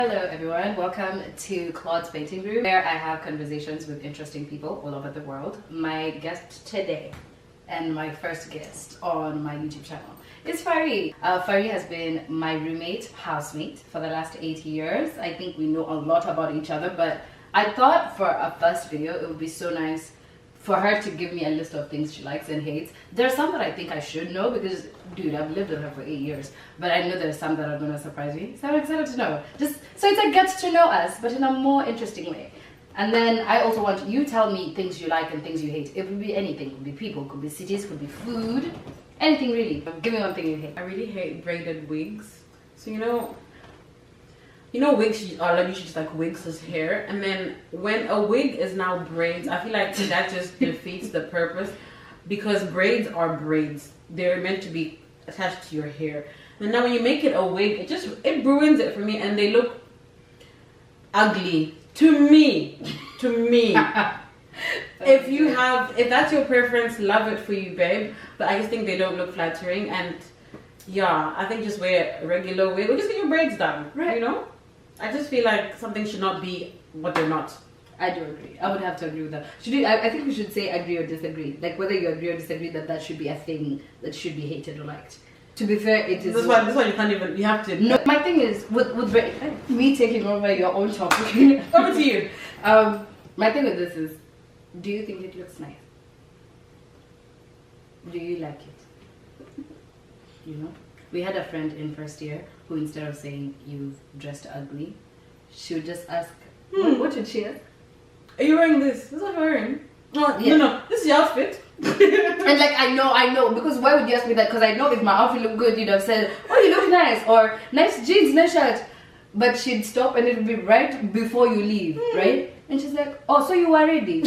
Hello everyone, welcome to Claude's Painting Room, where I have conversations with interesting people all over the world. My guest today and my first guest on my YouTube channel is Fari. Fari has been my roommate, housemate for the last 8 years. I think we know a lot about each other, but I thought for a first video it would be so nice for her to give me a list of things she likes and hates. There are some that I think I should know because, dude, I've lived with her for 8 years. But I know there's some that are gonna surprise me. So I'm excited to know. Just so it's like get to know us, but in a more interesting way. And then I also want you tell me things you like and things you hate. It could be anything. It could be people, could be cities, could be food, anything really. Give me one thing you hate. I really hate braided wigs. So you know wigs are usually just like wigs as hair, and then when a wig is now braids, I feel like that just defeats the purpose, because braids are braids. They're meant to be attached to your hair. And now when you make it a wig, it ruins it for me, and they look ugly to me. If that's your preference, love it for you, babe. But I just think they don't look flattering, and yeah, I think just wear a regular wig or just get your braids done, right? You know, I just feel like something should not be what they're not. I do agree. I would have to agree with that. I think we should say agree or disagree. Like whether you agree or disagree that should be a thing that should be hated or liked. To be fair, it is. This one you can't even. You have to. No, my thing is with me taking over your own topic. Over to you. My thing with this is, do you think it looks nice? Do you like it? You know, we had a friend in first year who, instead of saying you've dressed ugly, she would just ask, what did she ask? Are you wearing this? This is what I'm wearing. Oh, yeah. No, this is your outfit. And like, I know, because why would you ask me that? Because I know if my outfit looked good, you'd have said, oh, you look nice, or nice jeans, nice shirt. But she'd stop and it would be right before you leave, right? And she's like, oh, so you are ready?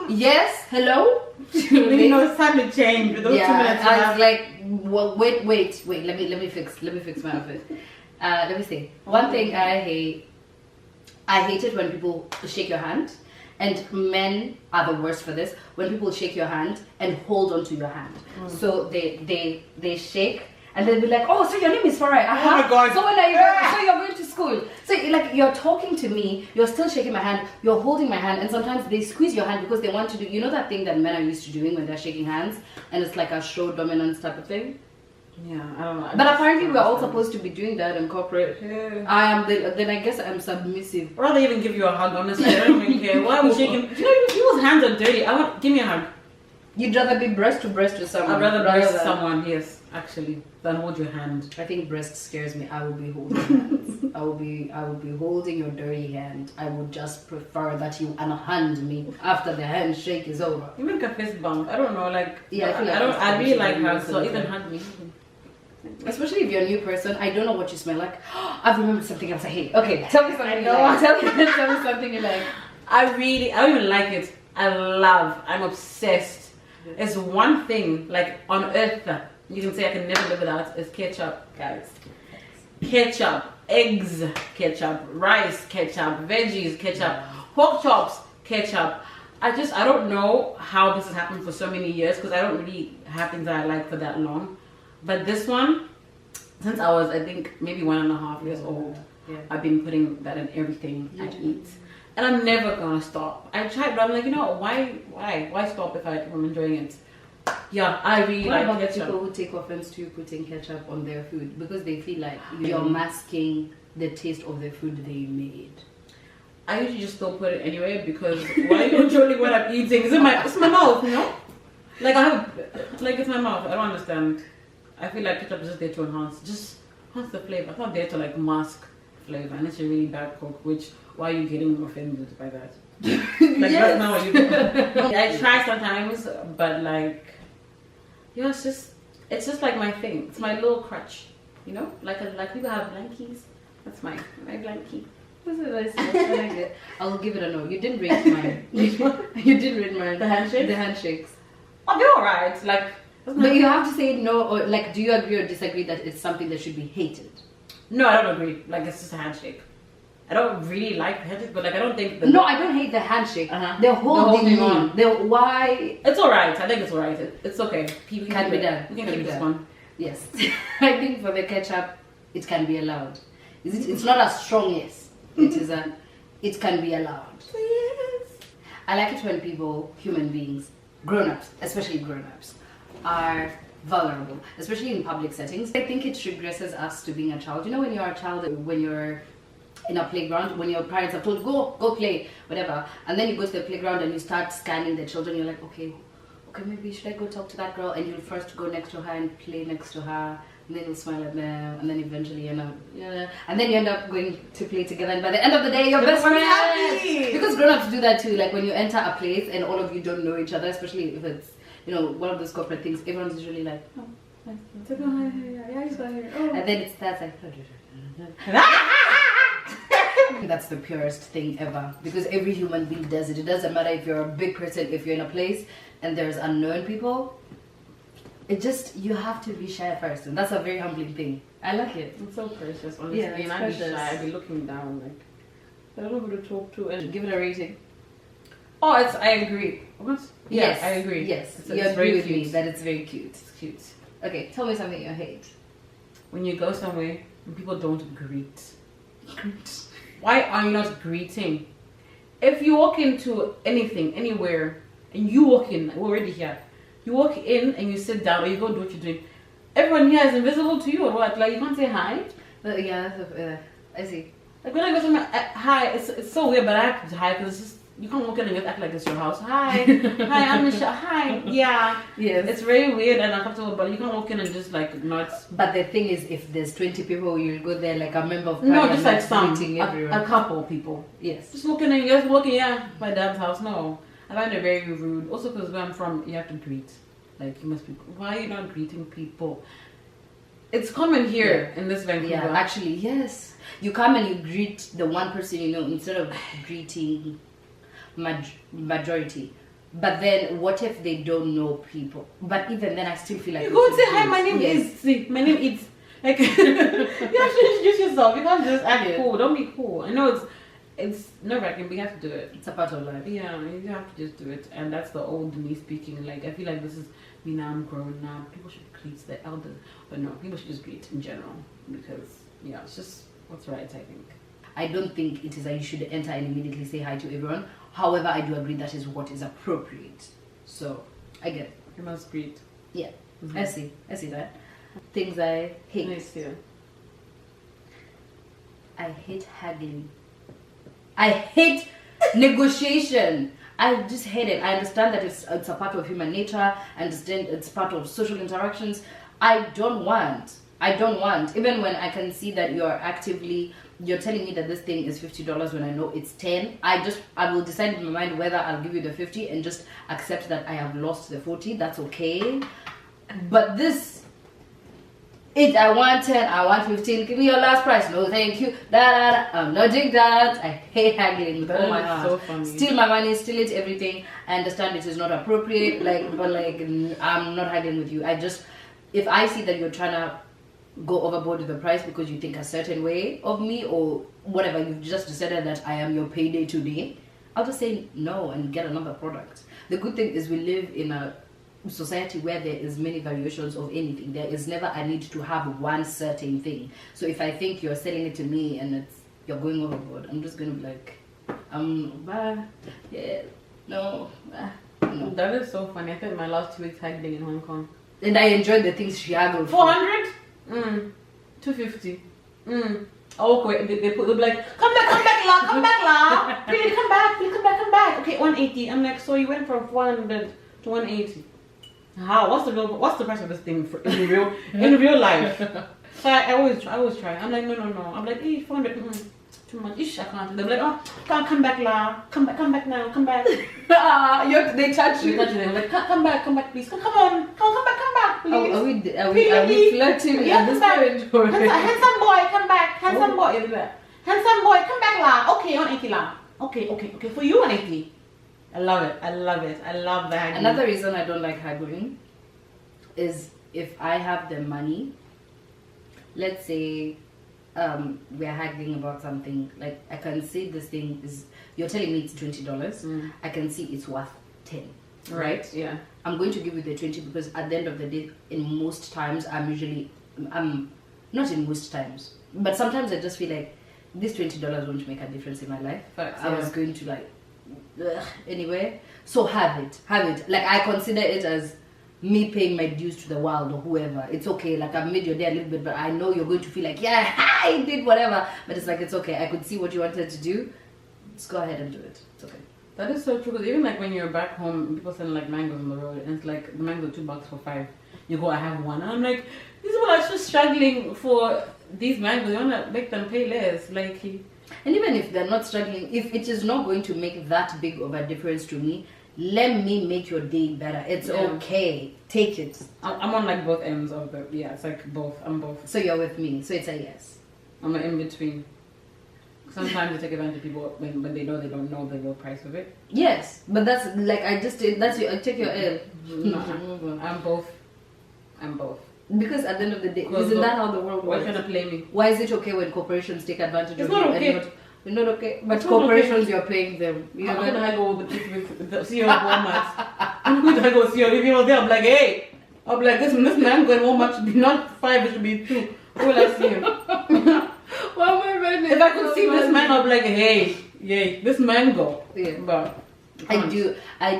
Yes, hello? You know, it's time to change with those 2 minutes. I was like, well, wait, let me fix my outfit. Let me see. One thing I hate it when people shake your hand. And men are the worst for this. When people shake your hand and hold onto your hand. So they shake and they'll be like, oh, so your name is Farai. Oh my God. So when are you going? So you're going to school. So like you're talking to me, you're still shaking my hand, you're holding my hand, and sometimes they squeeze your hand because they want to do, you know that thing that men are used to doing when they're shaking hands, and it's like a show dominance type of thing. Yeah, I don't know. But apparently we're all supposed to be doing that in corporate. Yeah. Then I guess I'm submissive. Or rather even give you a hug, honestly. I don't even care. Why are we shaking? You know, people's hands are dirty. Give me a hug. You'd rather be breast to breast with someone. I'd rather breast someone, yes, actually, than hold your hand. I think breast scares me. I will be holding hands. I will be holding your dirty hand. I would just prefer that you unhand me after the handshake is over. Even like a fist bump. I don't know, like, yeah, I feel like I really like hugs, so even hug me. Especially if you're a new person, I don't know what you smell like. I've remembered something else I hate. Okay, tell me something you like. Tell me something you like. I don't even like it. I'm obsessed. It's one thing, like, on earth that you can say I can never live without is ketchup, guys. Ketchup, eggs, ketchup, rice, ketchup, veggies, ketchup, pork chops, ketchup. I don't know how this has happened for so many years, because I don't really have things that I like for that long. But this one, since I was, I think, maybe 1.5 years old, I've been putting that in everything I eat. And I'm never gonna stop. I tried, but I'm like, you know, why stop if I'm enjoying it? Yeah, I really like ketchup. What about the people who take offense to you putting ketchup on their food because they feel like you're masking the taste of the food they made? I usually just don't put it anyway, because why are you controlling what I'm eating? It's my mouth, you know? Like it's my mouth. I don't understand. I feel like ketchup is just there to enhance the flavor. It's not there to like mask flavor, and it's a really bad cook. Why are you getting offended by that? Like that's not what you do. I try sometimes, but like, you know, it's just like my thing. It's my little crutch, you know. Like people have blankies. That's my blankie. This is nice. I like it. I'll give it a no. You didn't rate mine. You didn't rate mine. The handshakes. The handshakes. Oh, they're alright. Like, but you have to say no, or like, do you agree or disagree that it's something that should be hated? No, I don't agree. Like, it's just a handshake. I don't really like the handshake, but like I don't think no, I don't hate the handshake. They're holding on. Why? It's alright. I think it's alright. It's okay. People can be done. We can keep this one. Yes. I think for the ketchup, it can be allowed. It's not a strong yes. It is a. It can be allowed. Yes. I like it when people, human beings, grown-ups, especially grown-ups, are vulnerable, especially in public settings. I think it regresses us to being a child. You know, when you're a child, when you're in a playground, when your parents have told go play, whatever, and then you go to the playground and you start scanning the children. You're like, okay, maybe should I go talk to that girl? And you'll first go next to her and play next to her. And then you'll smile at them, and then eventually and then you end up going to play together, and by the end of the day you're best friends. Happy. Because grown-ups do that too, like when you enter a place and all of you don't know each other, especially if it's, you know, one of those corporate things, everyone's usually like, oh, nice. And then it starts like that's the purest thing ever, because every human being does it. It doesn't matter if you're a big person, if you're in a place and there's unknown people. It just, you have to be shy first, and that's a very humbling thing. I like it. It's so precious, honestly. Yeah, it's and I'd be precious. shy, I'd be looking down, like, I don't know who to talk to. And Give it a rating. oh, I agree. What? Yes, I agree. Yes, it's you very agree with cute. me that it's very cute. It's cute. Okay, tell me something you hate. When you go somewhere and people don't greet. Why are you not greeting? If you walk into anything, anywhere, and you walk in, we're already here. You walk in and you sit down, or you go do what you're doing. Everyone here is invisible to you, or what? Like, you can't say hi? Yeah, I see. Like, when I go somewhere, hi, it's so weird, but I have to hi, because it's just, you can't walk in and just act like it's your house. Hi, hi, I'm Michelle. Hi, yeah. Yes. It's very weird and uncomfortable, but you can't walk in and just, like, not... But the thing is, if there's 20 people, you'll go there like a member of No, just like parliament some, greeting everyone. a couple people. Yes. Just walking in, just walking, yeah, my dad's house. No, I find it very rude. Also, because where I'm from, you have to greet. Like, you must be. Why are you not greeting people? It's common here in this Vancouver. Yeah, actually, yes. You come and you greet the one person you know instead of greeting majority. But then, what if they don't know people? But even then, I still feel like you go and say hi. My name is. See, my name is. Like, you have to introduce yourself. You can't just act cool. Don't be cool. I know it's nerve-wracking, but you have to do it. It's a part of life. Yeah, you have to just do it. And that's the old me speaking. Like, I feel like this is me now. I'm grown now. People should greet the elders, but no, people should just greet in general, because yeah, it's just what's right. I think. I don't think it is that you should enter and immediately say hi to everyone. However, I do agree that is what is appropriate. So I get it. You must greet. Yeah, Mm-hmm. I see that. Things I hate. Nice, yeah. I hate haggling. I hate negotiation. I just hate it. I understand that it's a part of human nature. I understand it's part of social interactions. I don't want. Even when I can see that you're telling me that this thing is $50 when I know it's 10. I will decide in my mind whether I'll give you the 50 and just accept that I have lost the 40. That's okay. But this, I want 10, I want 15, give me your last price. No, thank you. I'm not doing that. I hate haggling with all my heart. So funny. Steal my money, steal it, everything. I understand it is not appropriate, but I'm not haggling with you. If I see that you're trying to go overboard with the price because you think a certain way of me or whatever, you've just decided that I am your payday today, I'll just say no and get another product. The good thing is we live in a society where there is many variations of anything. There is never a need to have one certain thing. So if I think you're selling it to me and you're going overboard, I'm just going to be like, yeah, no. That is so funny. I think my last 2 weeks haggling in Hong Kong. And I enjoyed the things she haggled for. 400? 250. Oh, wait, they'll be like, come back, la. Please come back. Okay, 180. I'm like, so you went from 400 to 180. How? What's the price of this thing in real life? So I always try. I'm like, no. I'm like, 400. Too much. Ish, I can't. They're like, oh, come back, la. Come back now. Come back. They touch you. They're like, come back, please. Come back, please. Are we flirting Yeah, at this come point? Handsome boy, come back. Handsome boy, come back, la. Okay, 180, la. Okay. For you, 180. I love it. I love the haggling. Another reason I don't like haggling is if I have the money, let's say we're haggling about something, like I can see this thing is, you're telling me it's $20, I can see it's worth 10, right? Yeah. I'm going to give you the 20 because at the end of the day, in most times, I'm not in most times, But sometimes I just feel like this $20 won't make a difference in my life. Facts, I was going to like anyway. So have it. Like I consider it as me paying my dues to the world or whoever. It's okay. Like I've made your day a little bit, but I know you're going to feel like, yeah, I did whatever. But it's like, it's okay. I could see what you wanted to do. Just go ahead and do it. It's okay. That is so true. Because even like when you're back home, people send like mangoes on the road, and it's like the mango $2 for 5. You go, I have one, and I'm like, these people are just struggling for these mangoes. You wanna make them pay less, like. And even if they're not struggling, if it is not going to make that big of a difference to me, let me make your day better. It's okay. Take it. I'm on like both ends of the it's like both. I'm both. So you're with me. So it's a yes. I'm an in between. Sometimes you take advantage of people when they know they don't know the real price of it. Yes, but that's like I take your L. I'm both. Because at the end of the day, isn't that how the world works? Why trying to play me? Why is it okay when corporations take advantage it's of not you? Okay. It's not okay. But corporations, you're paying them. How can I go with the CEO of Walmart? How can I go CEO? If he was there, I'm like, hey. I'm like, this man going Walmart should be not 5, it should be 2. Who will I see him? Why am I running? If I could see this man, I'd be like, hey, yay, this mango. Yeah. But I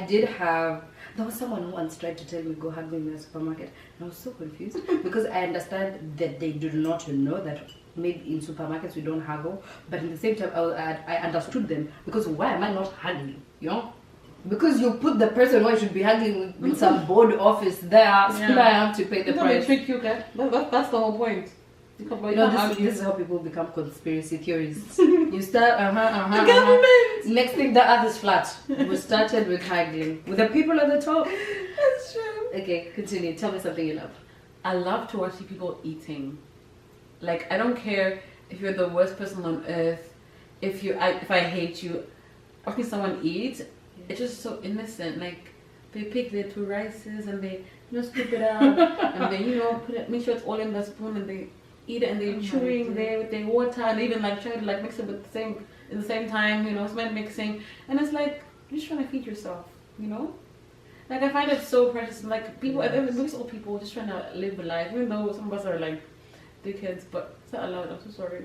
did have. There was someone who once tried to tell me go hug me in the supermarket, and I was so confused because I understand that they do not know that maybe in supermarkets we don't haggle, but at the same time I understood them because why am I not hugging? You know, because you put the person who I should be hugging with some board office there, so now I have to pay the price. Trick you, okay? That's the whole point. You know, this is how people become conspiracy theorists. You start, the government. Next thing, the earth is flat. We started with haggling with the people at the top. That's true. Okay, continue. Tell me something you love. I love to watch people eating. Like, I don't care if you're the worst person on earth. If I hate you, watching someone eat, it's just so innocent. Like, they pick their 2 rices and they scoop it out and they make sure it's all in the spoon and they eat it and they're chewing there with their water and even like try to like mix it with the same time, smell mixing, and it's like you're just trying to feed yourself, Like I find it so precious. Like people, most old people just trying to live a life, even though some of us are like dickheads, but it's not allowed. I'm so sorry.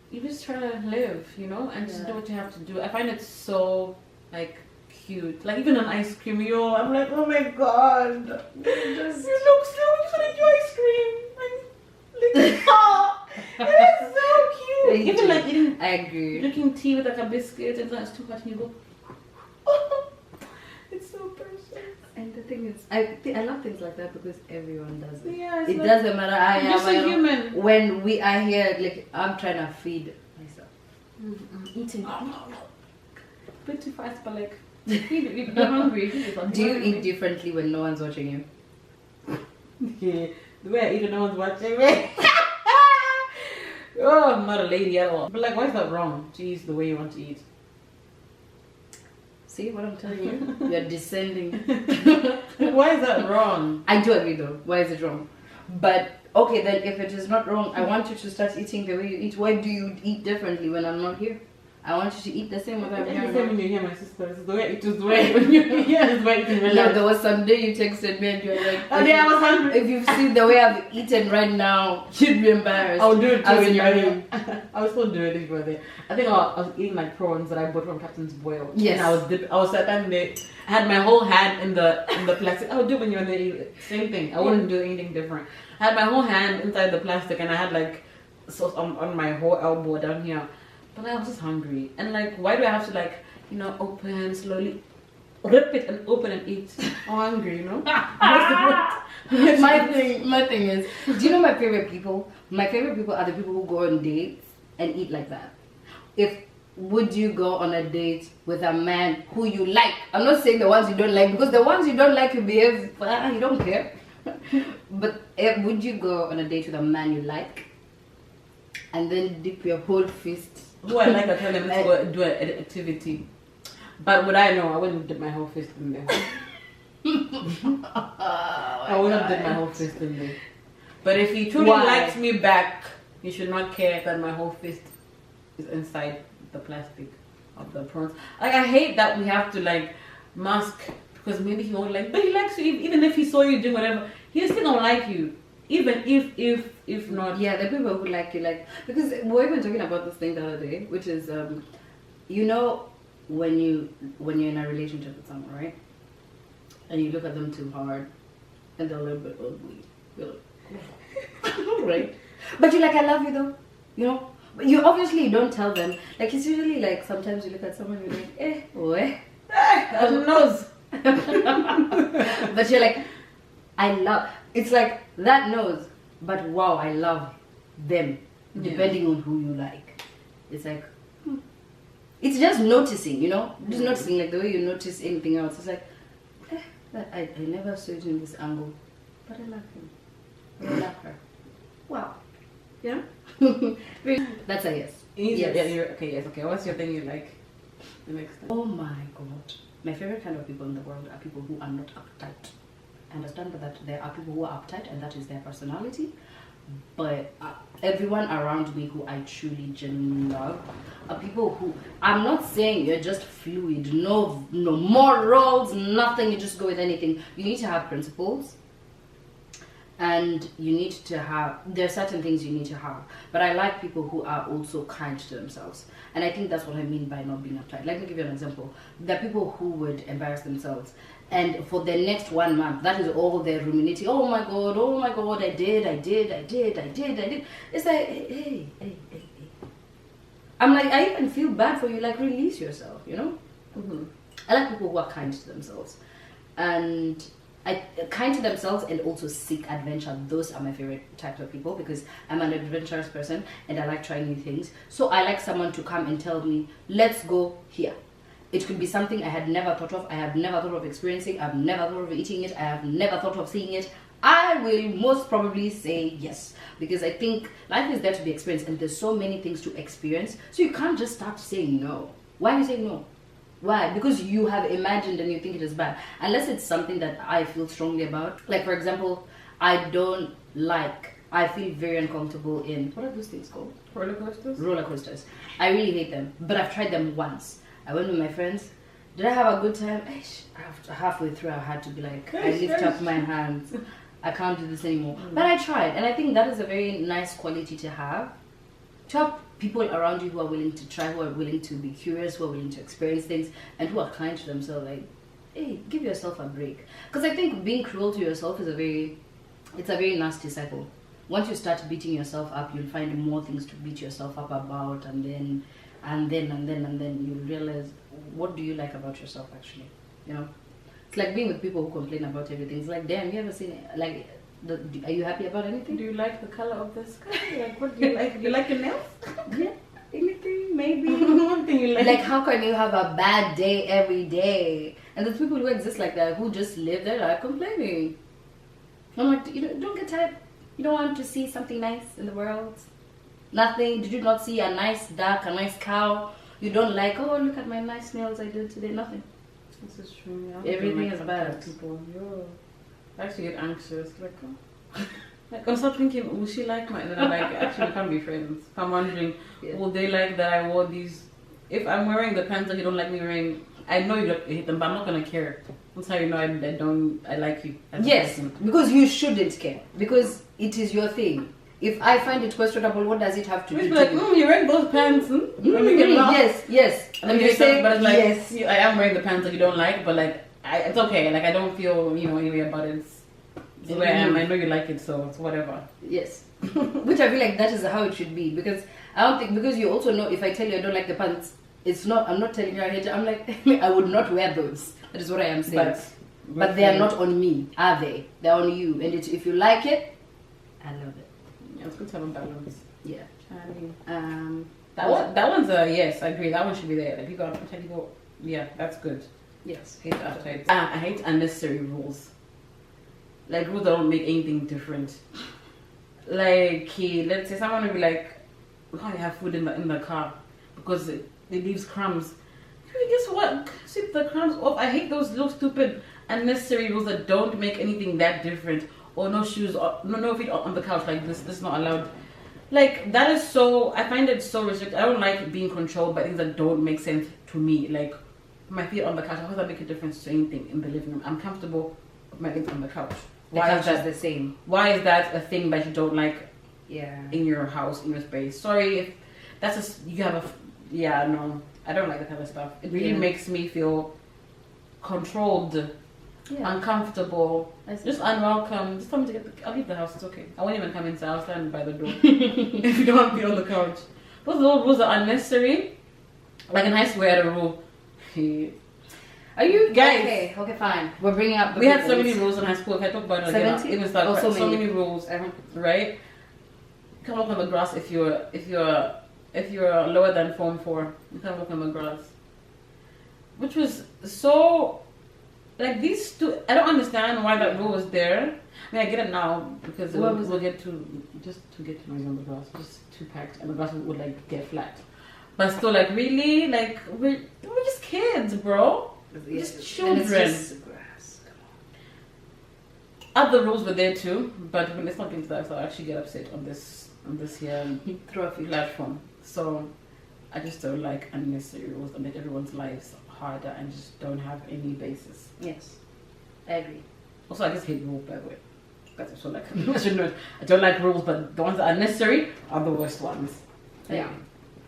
You just try to live, and just do what you have to do. I find it so like cute. Like even on ice cream, I'm like, oh my god, you look so cute. You ice cream. Oh, it is so cute. Even like eating, I agree. Drinking tea with like a biscuit and it's too hot and you go, oh, it's so precious. And the thing is, I love things like that because everyone does it. Yeah, it doesn't matter. I am just a human. When we are here, like I'm trying to feed myself. Eating. A bit too fast, but like you're hungry. Do you eat differently when no one's watching you? Yeah. The way I eat when no one's watching me. Oh, I'm not a lady at all. But like, why is that wrong to eat the way you want to eat? See what I'm telling you? You're descending. Why is that wrong? I do agree though. Why is it wrong? But okay, then if it is not wrong, I want you to start eating the way you eat. Why do you eat differently when I'm not here? I want you to eat the same when I'm here. The same when you're here, my sister. It's the way it was the way when you're here. It's the way you can relax. No, there was some day you texted me and you were like, oh yeah, I was hungry. If you've seen the way I've eaten right now, you'd be embarrassed. I'll do it too when you're here. here. I was still doing it if you were there. I think I was eating like prawns that I bought from Captain's Boil. Yes. And I was sat down there. I had my whole hand in the plastic. I would do it when you're there. Same thing. I wouldn't do anything different. I had my whole hand inside the plastic and I had like sauce on my whole elbow down here. But I was just hungry. And like, why do I have to like, open slowly, rip it and open and eat? I'm hungry, My thing is, do you know my favorite people? My favorite people are the people who go on dates and eat like that. Would you go on a date with a man who you like? I'm not saying the ones you don't like, because the ones you don't like, you behave, you don't care. But would you go on a date with a man you like and then dip your whole fist? Who I like, I tell them let's go do an activity. But would I know? I wouldn't dip my whole fist in there. I wouldn't dip my whole fist in there. But if he truly likes me back, he should not care that my whole fist is inside the plastic of the prawns. Like I hate that we have to like mask because maybe he won't like, but he likes you even if he saw you doing whatever. He still don't like you. Even if not. Yeah, the people who like you, like, because we were even talking about this thing the other day, which is you know, when you're in a relationship with someone, right, and you look at them too hard and they're a little bit ugly, you're like, right, but you're like, I love you though, you know, but you obviously don't tell them. Like, it's usually like, sometimes you look at someone and you're like, That's a nose. but you're like, I love, it's like that nose, but wow, I love them, depending on who you like. It's like, it's just noticing, you know, just noticing, like the way you notice anything else. It's like, I never saw it in this angle, but I like him, or I like her. Wow. Yeah. That's a yes. Yes. Yeah, okay, yes, okay. What's your thing you like the next time? Oh my god. My favorite kind of people in the world are people who are not uptight. I understand that there are people who are uptight and that is their personality. But everyone around me who I truly, genuinely love are people who, I'm not saying you're just fluid, no morals, nothing, you just go with anything. You need to have principles. And you need to have, there are certain things you need to have. But I like people who are also kind to themselves. And I think that's what I mean by not being uptight. Let me give you an example. There are people who would embarrass themselves. And for the next 1 month, that is all they're ruminating. Oh my God, I did. It's like, hey. I'm like, I even feel bad for you. Like, release yourself, you know? Mm-hmm. I like people who are kind to themselves. And kind to themselves and also seek adventure. Those are my favorite types of people because I'm an adventurous person and I like trying new things. So I like someone to come and tell me, let's go here. It could be something I had never thought of, I have never thought of experiencing, I've never thought of eating it, I have never thought of seeing it. I will most probably say yes, because I think life is there to be experienced and there's so many things to experience, so you can't just start saying no. Why are you saying no? Why? Because you have imagined and you think it is bad. Unless it's something that I feel strongly about. Like, for example, I feel very uncomfortable in, what are those things called? Roller coasters? Roller coasters. I really hate them, but I've tried them once. I went with my friends. Did I have a good time? After halfway through, I had to be like, I lift up my hands. I can't do this anymore. But I tried, and I think that is a very nice quality to have. To have people around you who are willing to try, who are willing to be curious, who are willing to experience things, and who are kind to themselves. Like, hey, give yourself a break. Because I think being cruel to yourself is a very nasty cycle. Once you start beating yourself up, you'll find more things to beat yourself up about, and then you'll realize, what do you like about yourself actually? You know, it's like being with people who complain about everything. It's like, damn, you ever seen it? Like, are you happy about anything? Do you like the color of the sky? Like, what do you like? Do you like your nails? Yeah, anything, maybe. One thing you like. Like, how can you have a bad day every day? And there's people who exist like that, who just live their life complaining. I'm like, you don't get tired. You don't want to see something nice in the world? Nothing? Did you not see a nice duck, a nice cow? You don't like, oh, look at my nice nails I did today? Nothing. This is true. Yeah. Everything is bad. People, I actually get anxious. Like, oh. Like, I'm start thinking, will she like my? And then I'm like, actually, we can't be friends. I'm wondering, will they like that I wore these? If I'm wearing the pants that you don't like me wearing, I know you don't hate them, but I'm not gonna care. That's how you know I like you. Yes, because you shouldn't care, because it is your thing. If I find it questionable, what does it have to do? It's like, you're wearing those pants. Yes. And you say, but it's like, yes, I am wearing the pants that you don't like, but like, it's okay. Like, I don't feel, any way about it. It's the way I am. I know you like it, so it's whatever. Yes. Which I feel like that is how it should be, because I don't think, because you also know, if I tell you I don't like the pants, I'm not telling you I hate it. I'm like, I would not wear those. That is what I am saying. But they are not on me, are they? They're on you. And if you like it, I love it. Yeah, it's good to have a balance. Yeah. That one's a yes. I agree. That one should be there. Like, people, yeah, that's good. Yes. Hate that. I hate unnecessary rules. Like, rules that don't make anything different. Like, let's say someone will be like, "Oh, you have food in the car because it leaves crumbs." Guess what? Sweep the crumbs off. I hate those little stupid unnecessary rules that don't make anything that different. Or no shoes, or no feet on the couch. Like, this is not allowed. Like, that is so, I find it so restricted. I don't like being controlled by things that don't make sense to me. Like, my feet on the couch, how does that make a difference to anything in the living room? I'm comfortable with my legs on the couch. The Why is culture is that the same. Why is that a thing that you don't like Yeah. in your house, in your space? Sorry if that's you have a no, I don't like that kind of stuff. It really makes me feel controlled, uncomfortable, just unwelcome. Just tell me to I'll leave the house, it's okay. I won't even come inside, I'll stand by the door. If you don't want to be on the couch. Those little rules are unnecessary. Like in high school we had a rule. Are you guys? Okay, fine. We're bringing up. We had so many rules in high school. If I talk about it again, it was like so many rules, right? You can't walk on the grass if you're lower than Form 4. You can't walk on the grass, which was so like these two. I don't understand why that rule was there. I mean, I get it now because we'll get to noise on the grass, just too packed, and the grass would like get flat. But still, like really, like we're just kids, bro. Just children. And it's just grass. Come on. Other rules were there too, but when it's not into that, so I actually get upset on this here platform. So I just don't like unnecessary rules that make everyone's lives harder and just don't have any basis. Yes, I agree. Also, I just hate rules, by the way. That's also like I don't like rules, but the ones that are necessary are the worst ones. Yeah.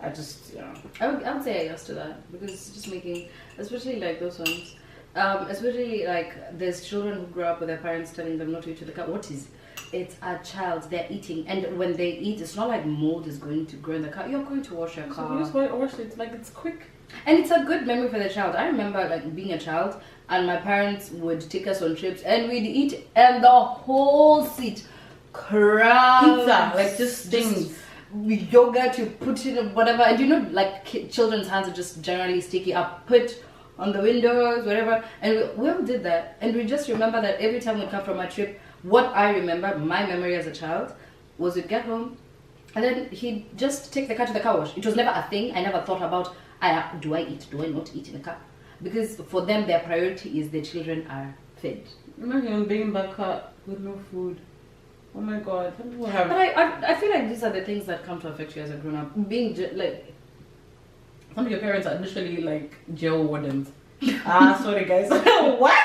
I just, I would say yes to that because it's just making, especially like those ones, especially like there's children who grow up with their parents telling them not to eat to the cat. What is? It's a child. They're eating, and when they eat, it's not like mold is going to grow in the car. You're going to wash your car. So you just wash it. Like it's quick, and it's a good memory for the child. I remember like being a child, and my parents would take us on trips, and we'd eat, and the whole seat crowds. Pizza, like just things. Yogurt, you put in whatever, and you know, like children's hands are just generally sticky. I put on the windows, whatever, and we all did that. And we just remember that every time we come from a trip, what I remember, my memory as a child, was we'd get home, and then he'd just take the car to the car wash. It was never a thing. I never thought about, do I eat? Do I not eat in the car? Because for them, their priority is their children are fed. Imagine being back with no food. Oh my god, some people have. But I feel like these are the things that come to affect you as a grown up. Being like, some of your parents are literally like jail wardens. Sorry guys. What?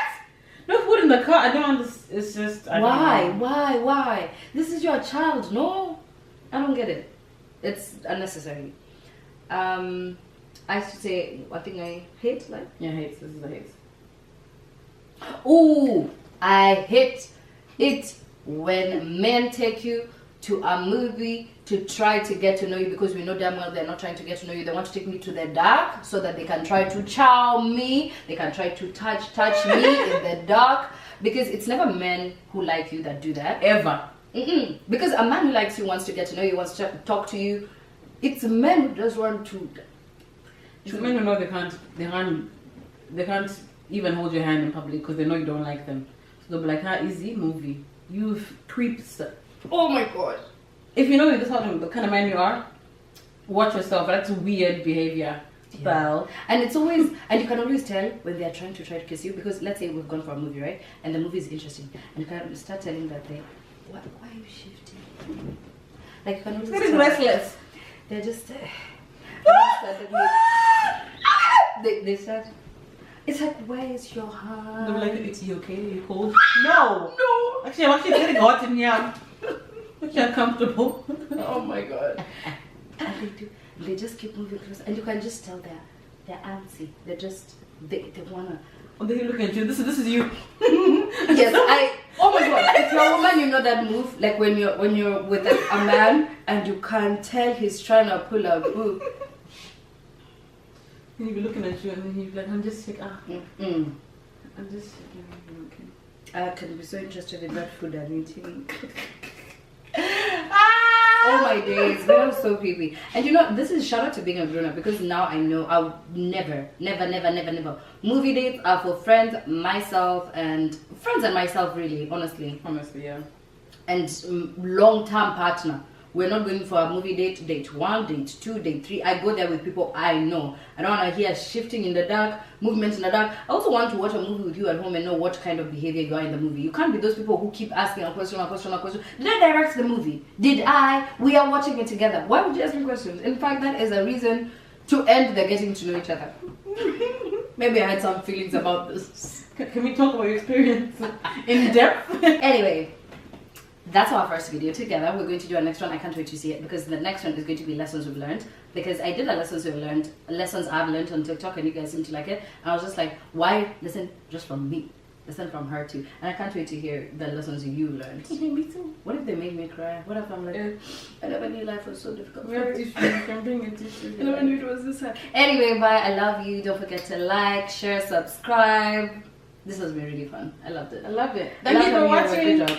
No food in the car. I don't understand. It's just. Why? This is your child. No, I don't get it. It's unnecessary. I should say one thing I hate. Like hate. This is the hate. Ooh, I hate it. When men take you to a movie to try to get to know you, because we know damn well they're not trying to get to know you. They want to take me to the dark so that they can try to chow me. They can try to touch me in the dark. Because it's never men who like you that do that. Ever. Because a man who likes you wants to get to know you, wants to talk to you. It's men who just want to. It's men who know they can't even hold your hand in public because they know you don't like them. So they'll be like, easy movie. You creeps. Oh my god. If you know this the kind of man you are, watch yourself. That's weird behavior. Well, and it's always, and you can always tell when they're trying to kiss you, because let's say we've gone for a movie, right? And the movie is interesting, and you can start telling that why are you shifting? Like you can always getting restless. They're just they start. It's like, where is your hand? They're like, is you okay? Are you cold? No. Actually, I'm actually getting hot in here. Actually uncomfortable. Oh my god. And they just keep moving closer, and you can just tell they're antsy. They wanna. Oh, they look at you. This is you. Yes, oh my god. If you're a woman, you know that move. Like when you're with a man and you can tell he's trying to pull a boob. He'll be looking at you and then he'll be like, I'm just sick. I'm just sick. Okay. I can be so interested in that food I'm eating. Oh my days, that was so creepy. And you know, this is shout out to being a grown up, because now I know I'll never. Movie dates are for friends, myself, and myself, really, honestly. Honestly, yeah. And long-term partner. We're not going for a movie date 1, date 2, date 3. I go there with people I know. I don't want to hear shifting in the dark, movement in the dark. I also want to watch a movie with you at home and know what kind of behavior you are in the movie. You can't be those people who keep asking a question. Did I direct the movie? Did I? We are watching it together. Why would you ask me questions? In fact, that is a reason to end the getting to know each other. Maybe I had some feelings about this. Can we talk about your experience in depth? Anyway, that's our first video together. We're going to do our next one. I can't wait to see it because the next one is going to be lessons we've learned. Because I did a lessons I've learned on TikTok, and you guys seem to like it. And I was just like, why listen just from me? Listen from her too. And I can't wait to hear the lessons you learned. Me too. What if they make me cry? What if I'm like, I never knew life was so difficult. We have tissue. You can bring a tissue. I never knew it was this hard. Anyway, bye. I love you. Don't forget to like, share, subscribe. This has been really fun. I loved it. I love it. I Thank love you for having you over. watching. Good job.